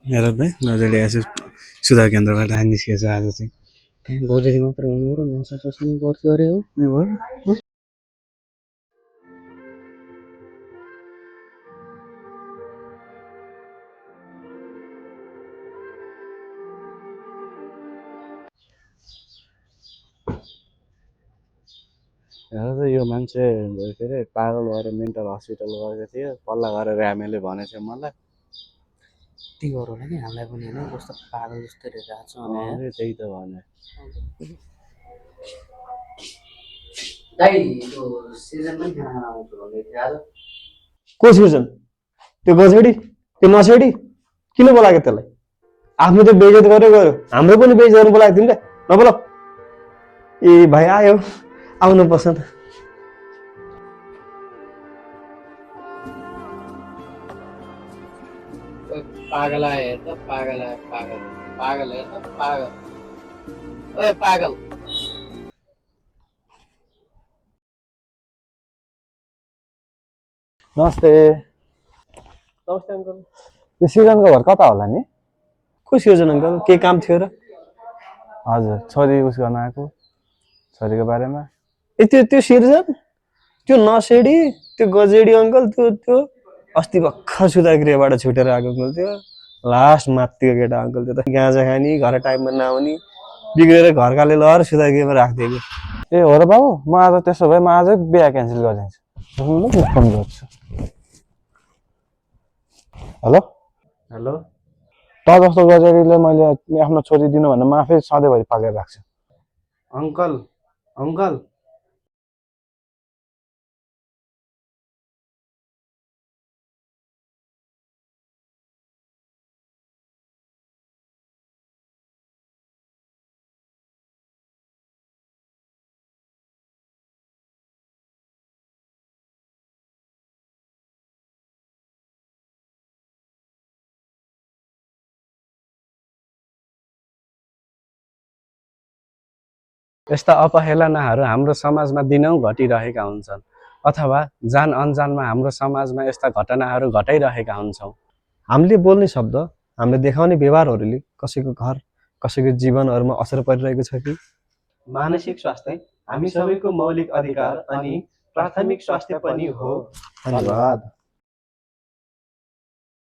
हेर भाइ नजरले आएछु सुधार केन्द्रबाट निस्केछ आज चाहिँ गौरीजी मात्र हुनु र नसा चस्नु गर्थ्यो अरे हो हेर त यो मान्छे के अरे पागल भएर मेन्टल हस्पिटल गएको थियो पल्ला गरेर हामीले भनेछ मलाई त्यही गर होला नि हामीलाई पनि होइन कस्तो पागल जस्तो हेरिरहेको छ भने त्यही त भने दाइ त्यो सिजन पनि खाना आउँछ भन्दै थियो आज को सिर्जन त्यो गजेडी त्यो नछेडी किन बोलाएको त्यसलाई आफ्नो त बेइज्जत गर्यो गयो हाम्रो पनि बेइज्जत गर्नु बोलाएको थियौँ नि नबोल ए भाइ आयो आउनु पर्छ त पागल आयो हेर त पागल आयो पागल पागल हेर त पागल ओए पागल नमस्ते नमस्ते अङ्कल यो सिजनको घर कता होला नि को सिर्जन अङ्कल के काम थियो र हजुर छोरी उस गर्न आएको छोरीको बारेमा ए त्यो सिर्जन त्यो नसेडी त्यो गजेडी अङ्कल त्यो अस्ति भर्खर सुधागृहबाट छुटेर आएको अङ्कल त्यो लास्ट माथिको केटा अङ्कल त्यो त गाँजा खाने घर टाइममा नआउने बिग्रेर घरकाले लगेर सुधागृहमा राखिदिएको ए हो र बाबु म आज त्यसो भए म आजै बिहा क्यान्सल गरिदिन्छु फोन गर्छु हेलो हेलो त जस्तो गजेडीले मैले आफ्नो छोरी दिनु भने म आफै सधैँभरि पाकेर राख्छु अङ्कल अङ्कल यस्ता अपहेलनाहरू हाम्रो समाजमा दिनौँ घटिरहेका हुन्छन् अथवा जान अनजानमा हाम्रो समाजमा यस्ता घटनाहरू घटाइरहेका हुन्छौँ हामीले बोल्ने शब्द हामीले देखाउने व्यवहारहरूले कसैको घर कसैको जीवनहरूमा असर परिरहेको छ कि मानसिक स्वास्थ्य हामी सबैको मौलिक अधिकार अनि प्राथमिक स्वास्थ्य पनि हो धन्यवाद